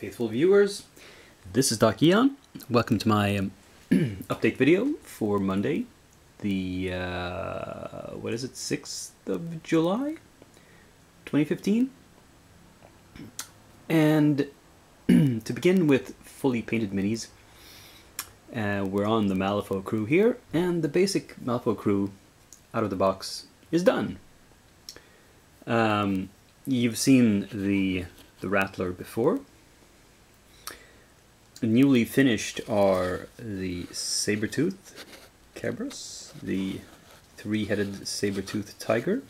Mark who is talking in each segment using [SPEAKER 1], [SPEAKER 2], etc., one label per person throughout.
[SPEAKER 1] faithful viewers. This is Doc Eon. Welcome to my update video for Monday, the, 6th of July, 2015? And to begin with fully painted minis, we're on the Malifaux crew here, and the basic Malifaux crew out of the box is done. You've seen the Rattler before. Newly finished are the Sabertooth Kerberos, the three-headed Sabertooth Tiger,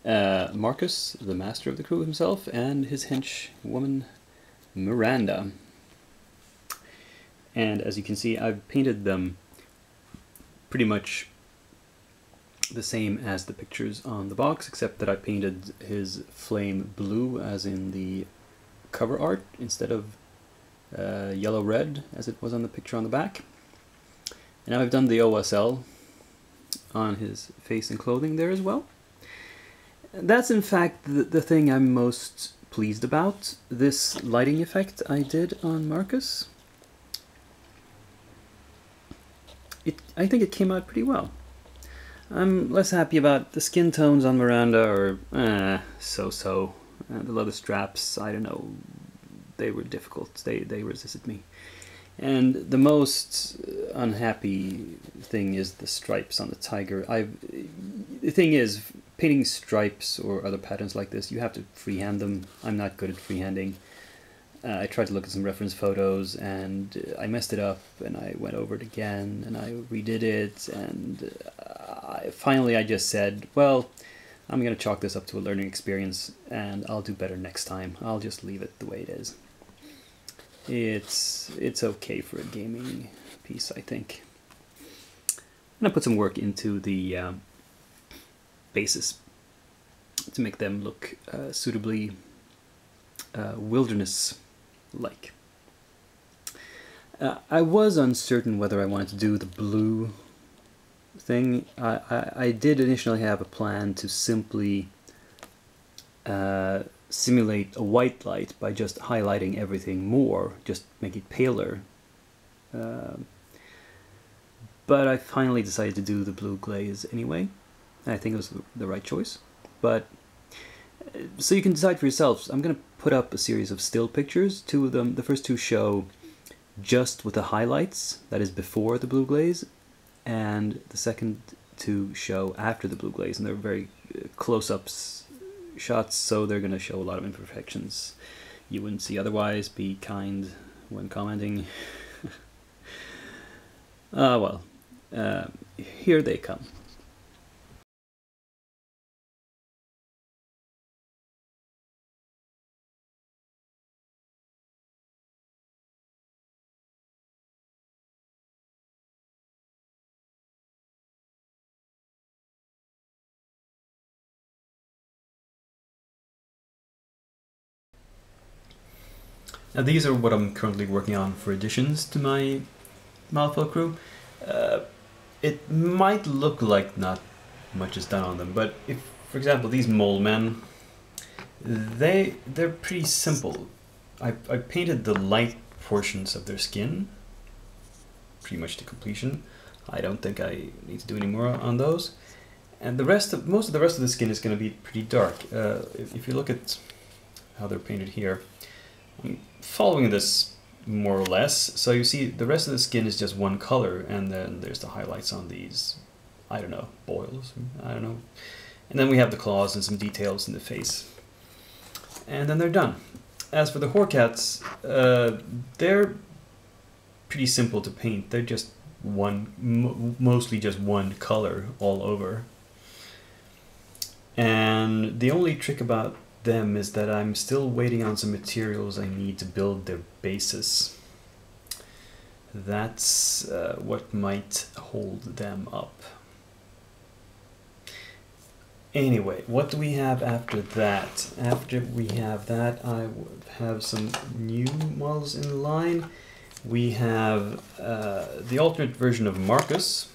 [SPEAKER 1] Marcus, the master of the crew himself, and his henchwoman Miranda. And as you can see, I've painted them pretty much the same as the pictures on the box, except that I painted his flame blue as in the cover art instead of yellow-red as it was on the picture on the back. And now I've done the OSL on his face and clothing there as well. That's in fact the thing I'm most pleased about, this lighting effect I did on Marcus. I think it came out pretty well. I'm less happy about the skin tones on Miranda, or so-so. The leather straps, I don't know, they were difficult. They resisted me. And the most unhappy thing is the stripes on the tiger. The thing is, painting stripes or other patterns like this, you have to freehand them. I'm not good at freehanding. I tried to look at some reference photos and I messed it up, and I went over it again and I redid it, and finally I just said, well, I'm going to chalk this up to a learning experience and I'll do better next time. I'll just leave it the way it is. It's okay for a gaming piece, I think. And I put some work into the bases to make them look suitably wilderness-like. I was uncertain whether I wanted to do the blue thing. I did initially have a plan to simply simulate a white light by just highlighting everything more, just make it paler. But I finally decided to do the blue glaze anyway. I think it was the right choice. But so you can decide for yourselves. I'm going to put up a series of still pictures. Two of them, the first two show just with the highlights, that is before the blue glaze, and the second two show after the blue glaze, and they're very close-ups shots, so they're going to show a lot of imperfections you wouldn't see otherwise. Be kind when commenting. Here they come. Now these are what I'm currently working on for additions to my Malifaux crew. It might look like not much is done on them, but if, for example, these mole men, they're pretty simple. I painted the light portions of their skin pretty much to completion. I don't think I need to do any more on those. And most of the rest of the skin is going to be pretty dark. If you look at how they're painted here, I'm following this more or less. So you see the rest of the skin is just one color, and then there's the highlights on these, I don't know, boils, I don't know. And then we have the claws and some details in the face. And then they're done. As for the Horcats, they're pretty simple to paint. They're just mostly just one color all over. And the only trick about them is that I'm still waiting on some materials I need to build their bases. That's what might hold them up. Anyway, what do we have after that? After we have that, I have some new models in line. We have the alternate version of Marcus.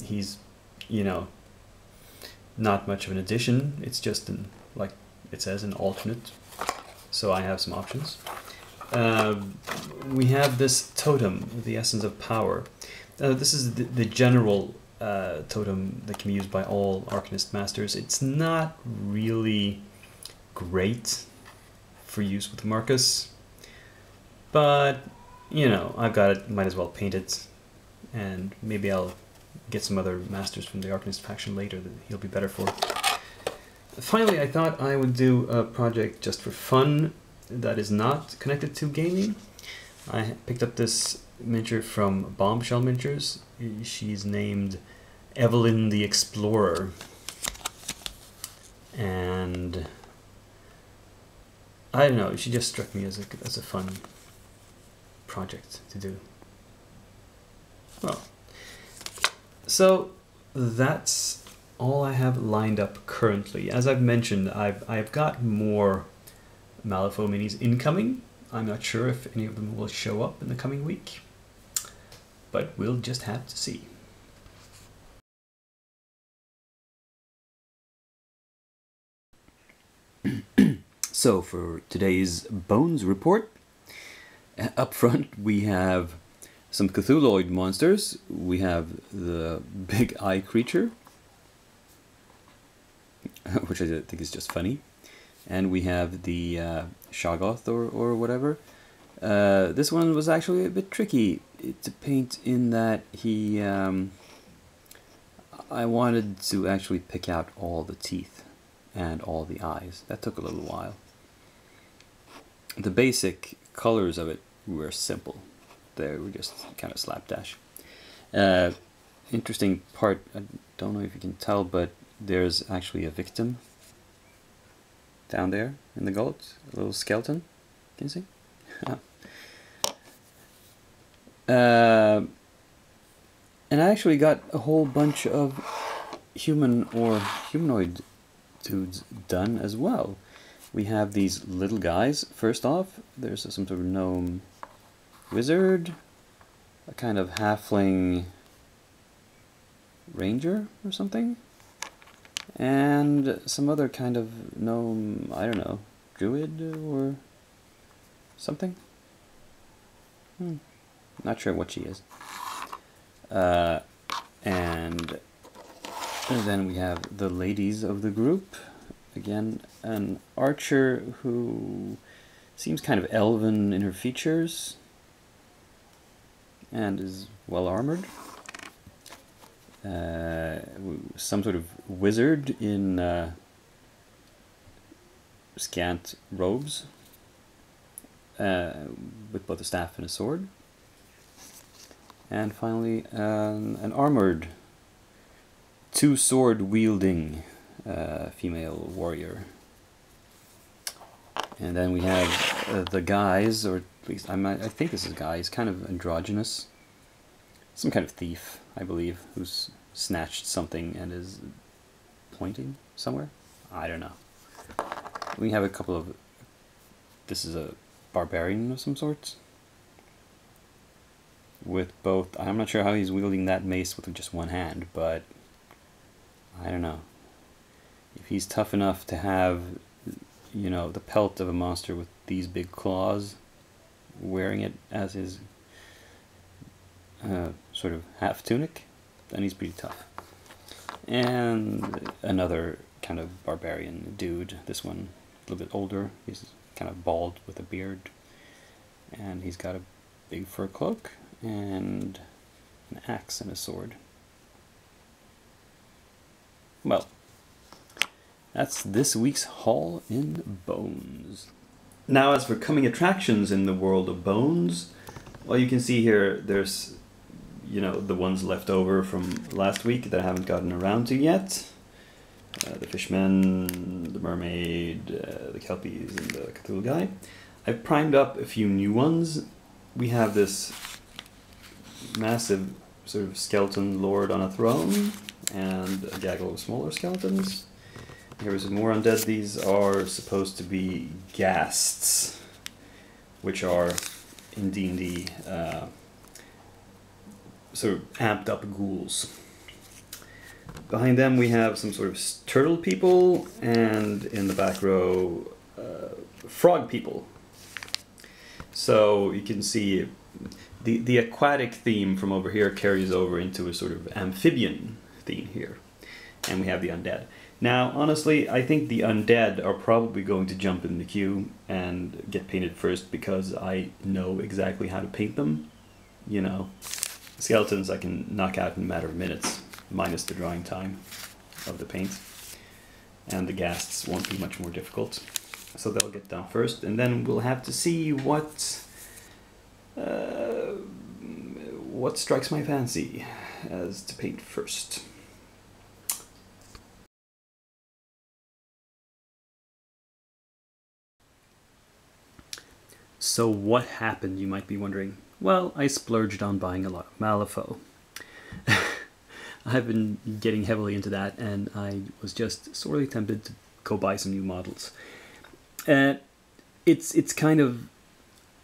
[SPEAKER 1] He's, you know, not much of an addition. It's just an, like it says an alternate, so I have some options. We have this totem, the essence of power. This is the general totem that can be used by all Arcanist Masters. It's not really great for use with Marcus, but you know, I've got it, might as well paint it, and maybe I'll get some other masters from the Arcanist faction later that he'll be better for. Finally, I thought I would do a project just for fun that is not connected to gaming. I picked up this miniature from Bombshell Miniatures. She's named Evelyn the Explorer, and I don't know, she just struck me as a fun project to do. Well, so that's all I have lined up currently. As I've mentioned, I've got more Malifaux minis incoming. I'm not sure if any of them will show up in the coming week, but we'll just have to see. So for today's Bones report, up front we have some Cthulhuoid monsters. We have the big eye creature, which I think is just funny. And we have the Shoggoth or whatever. This one was actually a bit tricky to paint in that he... I wanted to actually pick out all the teeth and all the eyes. That took a little while. The basic colors of it were simple. They were just kind of slapdash. Interesting part, I don't know if you can tell, but there's actually a victim down there in the gullet, a little skeleton. Can you see? And I actually got a whole bunch of human or humanoid dudes done as well. We have these little guys. First off, there's some sort of gnome wizard, a kind of halfling ranger or something, and some other kind of gnome, I don't know, druid or something. Not sure what she is. And then we have the ladies of the group. Again, an archer who seems kind of elven in her features and is well armored. Some sort of wizard in scant robes with both a staff and a sword. And finally, an armored, two-sword wielding female warrior. And then we have the guys, or at least I think this is a guy. He's kind of androgynous. Some kind of thief, I believe, who's snatched something and is pointing somewhere. I don't know. We have a couple of... This is a barbarian of some sort. With both... I'm not sure how he's wielding that mace with just one hand, but... I don't know. If he's tough enough to have, you know, the pelt of a monster with these big claws, wearing it as his sort of half tunic, then he's pretty tough. And another kind of barbarian dude, this one a little bit older, he's kind of bald with a beard, and he's got a big fur cloak and an axe and a sword. Well, that's this week's haul in Bones. Now, as for coming attractions in the world of Bones, well, you can see here there's, you know, the ones left over from last week that I haven't gotten around to yet. The fishmen, the mermaid, the kelpies, and the Cthulhu guy. I've primed up a few new ones. We have this massive sort of skeleton lord on a throne, and a gaggle of smaller skeletons. Here's more undead. These are supposed to be ghasts, which are in D&D sort of amped up ghouls. Behind them we have some sort of turtle people, and in the back row, frog people. So you can see the aquatic theme from over here carries over into a sort of amphibian theme here. And we have the undead. Now, honestly, I think the undead are probably going to jump in the queue and get painted first because I know exactly how to paint them. You know, skeletons I can knock out in a matter of minutes, minus the drying time of the paint. And the ghasts won't be much more difficult. So they'll get done first, and then we'll have to see what strikes my fancy as to paint first. So what happened, you might be wondering? Well, I splurged on buying a lot of Malifaux. I've been getting heavily into that, and I was just sorely tempted to go buy some new models. It's kind of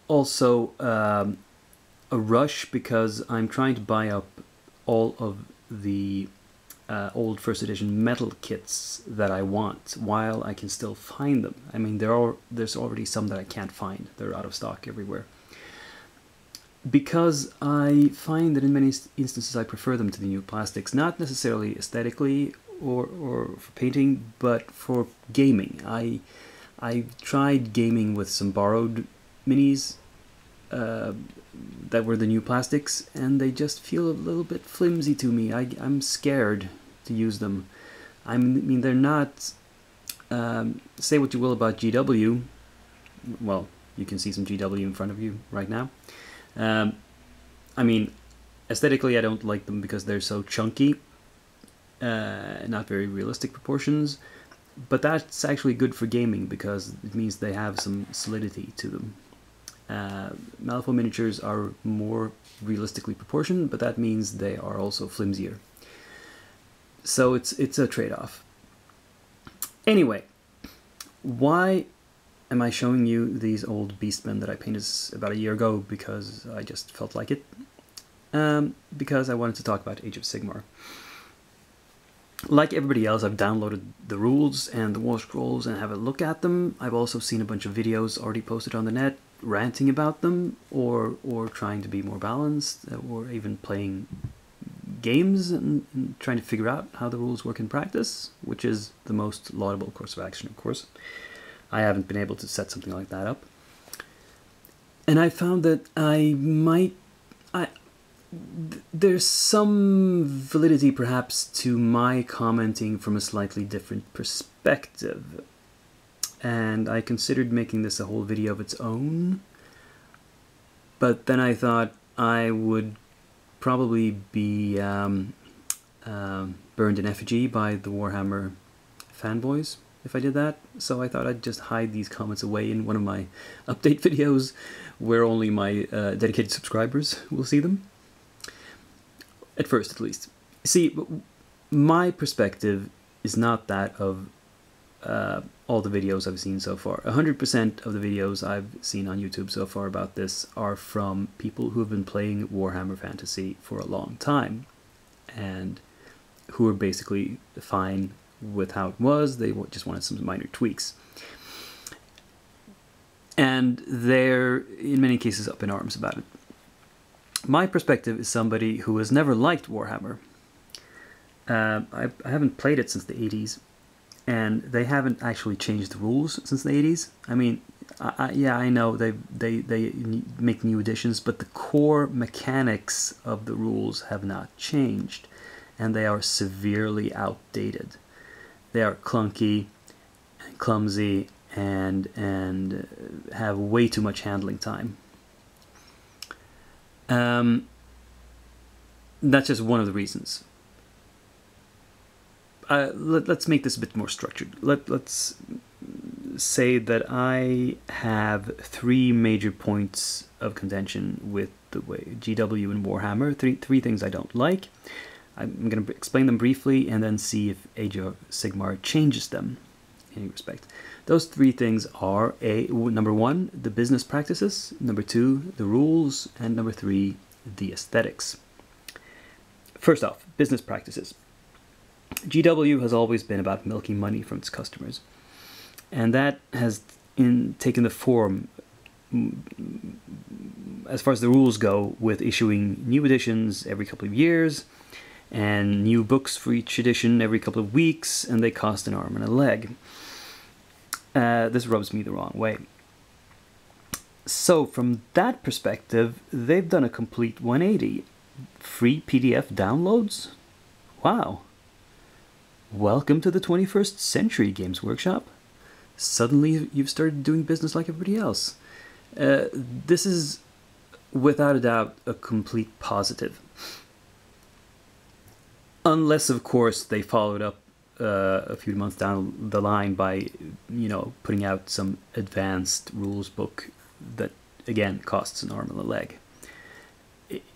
[SPEAKER 1] also a rush because I'm trying to buy up all of the old first edition metal kits that I want while I can still find them. I mean, there's already some that I can't find. They're out of stock everywhere. Because I find that in many instances I prefer them to the new plastics, not necessarily aesthetically or for painting, but for gaming. I tried gaming with some borrowed minis that were the new plastics, and they just feel a little bit flimsy to me. I'm scared to use them. I mean, they're not... say what you will about GW. Well, you can see some GW in front of you right now. I mean, aesthetically I don't like them because they're so chunky, not very realistic proportions, but that's actually good for gaming because it means they have some solidity to them. Malifaux miniatures are more realistically proportioned, but that means they are also flimsier. So it's a trade-off. Anyway, why am I showing you these old beastmen that I painted about a year ago? Because I just felt like it. Because I wanted to talk about Age of Sigmar. Like everybody else, I've downloaded the rules and the war scrolls and have a look at them. I've also seen a bunch of videos already posted on the net ranting about them, or trying to be more balanced, or even playing games and trying to figure out how the rules work in practice, which is the most laudable course of action, of course. I haven't been able to set something like that up. And I found that there's some validity perhaps to my commenting from a slightly different perspective. And I considered making this a whole video of its own. But then I thought I would probably be burned in effigy by the Warhammer fanboys if I did that, so I thought I'd just hide these comments away in one of my update videos where only my dedicated subscribers will see them. At first, at least. See, my perspective is not that of all the videos I've seen so far. 100% of the videos I've seen on YouTube so far about this are from people who have been playing Warhammer Fantasy for a long time and who are basically fine with how it was. They just wanted some minor tweaks. And they're, in many cases, up in arms about it. My perspective is somebody who has never liked Warhammer. I haven't played it since the 80s, and they haven't actually changed the rules since the 80s. I mean, yeah, I know they make new additions, but the core mechanics of the rules have not changed, and they are severely outdated. They are clunky, clumsy, and have way too much handling time. That's just one of the reasons. Let's make this a bit more structured. Let's say that I have three major points of contention with the way GW and Warhammer. Three things I don't like. I'm going to explain them briefly and then see if Age of Sigmar changes them in any respect. Those three things are number one, the business practices, number two, the rules, and number three, the aesthetics. First off, business practices. GW has always been about milking money from its customers, and that has taken the form, as far as the rules go, with issuing new editions every couple of years, and new books for each edition every couple of weeks, and they cost an arm and a leg. This rubs me the wrong way. So from that perspective, they've done a complete 180. Free PDF downloads? Wow. Welcome to the 21st century, Games Workshop. Suddenly you've started doing business like everybody else. This is, without a doubt, a complete positive. Unless, of course, they followed up a few months down the line by, putting out some advanced rules book that, again, costs an arm and a leg.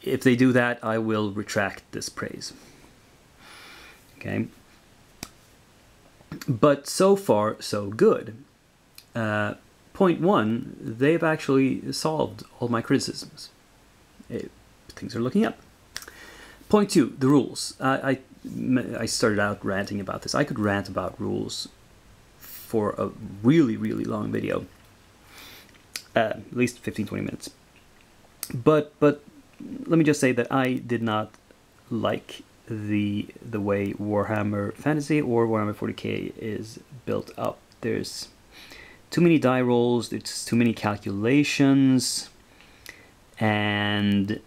[SPEAKER 1] If they do that, I will retract this praise. Okay? But so far, so good. Point one, they've actually solved all my criticisms. Things are looking up. Point two, the rules. I started out ranting about this. I could rant about rules for a really, really long video. At least 15-20 minutes. But let me just say that I did not like the way Warhammer Fantasy or Warhammer 40k is built up. There's too many die rolls, there's too many calculations, and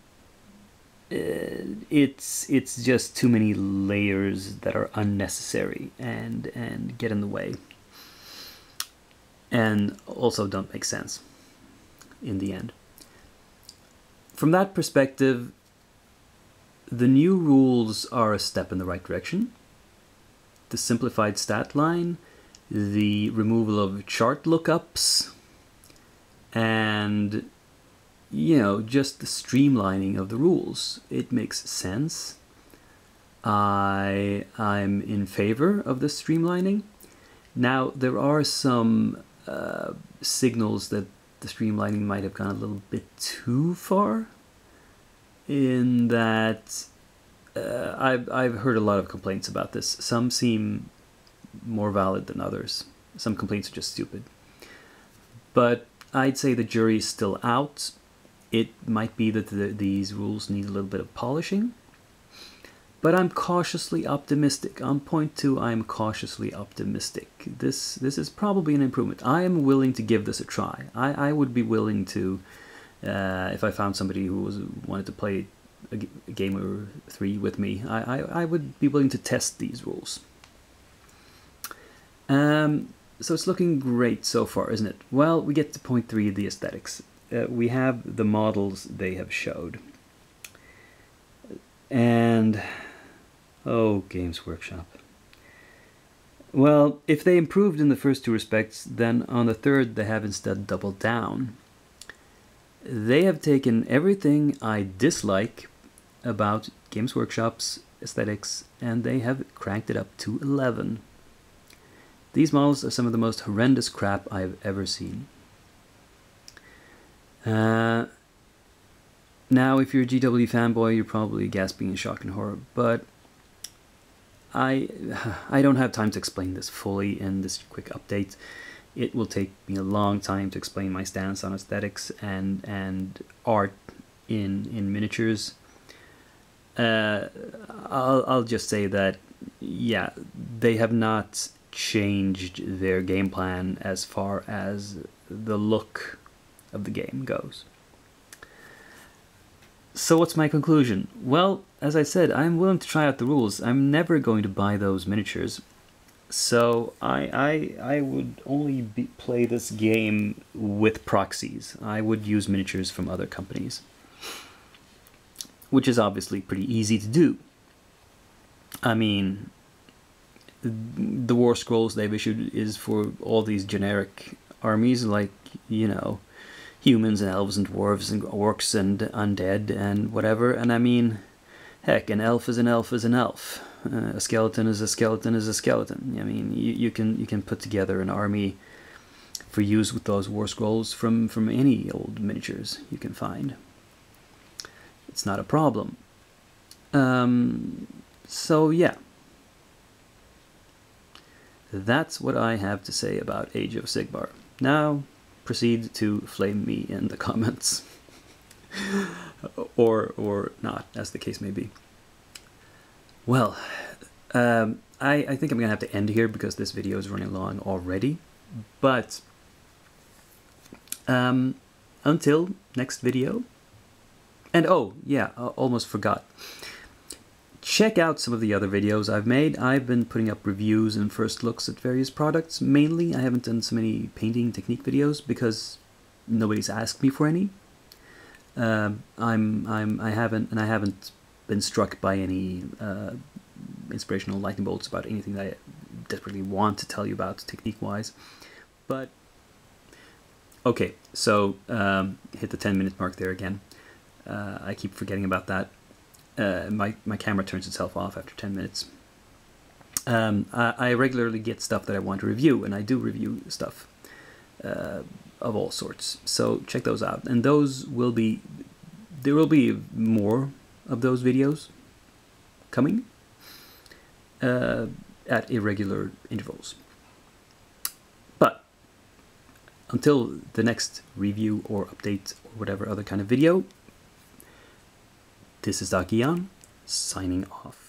[SPEAKER 1] it's just too many layers that are unnecessary and get in the way, and also don't make sense in the end. From that perspective, the new rules are a step in the right direction. The simplified stat line, the removal of chart lookups, and just the streamlining of the rules. It makes sense. I'm in favor of the streamlining. Now, there are some signals that the streamlining might have gone a little bit too far, in that I've heard a lot of complaints about this. Some seem more valid than others. Some complaints are just stupid. But I'd say the jury is still out. It might be that these rules need a little bit of polishing. But I'm cautiously optimistic. On point two, I'm cautiously optimistic. This is probably an improvement. I am willing to give this a try. I would be willing to, if I found somebody who wanted to play a game or three with me, I would be willing to test these rules. So it's looking great so far, isn't it? Well, we get to point three, the aesthetics. We have the models they have showed. And oh, Games Workshop. Well, if they improved in the first two respects, then on the third they have instead doubled down. They have taken everything I dislike about Games Workshop's aesthetics, and they have cranked it up to 11. These models are some of the most horrendous crap I've ever seen. Now, if you're a GW fanboy, you're probably gasping in shock and horror, but I don't have time to explain this fully in this quick update. It will take me a long time to explain my stance on aesthetics and art in miniatures. I'll just say that, yeah, they have not changed their game plan as far as the look of the game goes. So what's my conclusion? Well, as I said, I'm willing to try out the rules. I'm never going to buy those miniatures. So I would only play this game with proxies. I would use miniatures from other companies, which is obviously pretty easy to do. I mean, the War Scrolls they've issued is for all these generic armies, like, humans and elves and dwarves and orcs and undead and whatever. And I mean, heck, an elf is an elf is an elf. A skeleton is a skeleton is a skeleton. I mean, you can put together an army for use with those War Scrolls from any old miniatures you can find. It's not a problem. So yeah, that's what I have to say about Age of Sigmar. Now, proceed to flame me in the comments. or not, as the case may be. Well, I think I'm gonna have to end here because this video is running long already. But until next video, and oh yeah, I almost forgot. Check out some of the other videos I've made. I've been putting up reviews and first looks at various products. Mainly, I haven't done so many painting technique videos because nobody's asked me for any. I haven't been struck by any inspirational lightning bolts about anything that I desperately want to tell you about technique-wise. But okay, so hit the 10-minute mark there again. I keep forgetting about that. My camera turns itself off after 10 minutes. I regularly get stuff that I want to review, and I do review stuff of all sorts. So check those out, and there will be more of those videos coming at irregular intervals. But until the next review or update or whatever other kind of video, this is Dakian, signing off.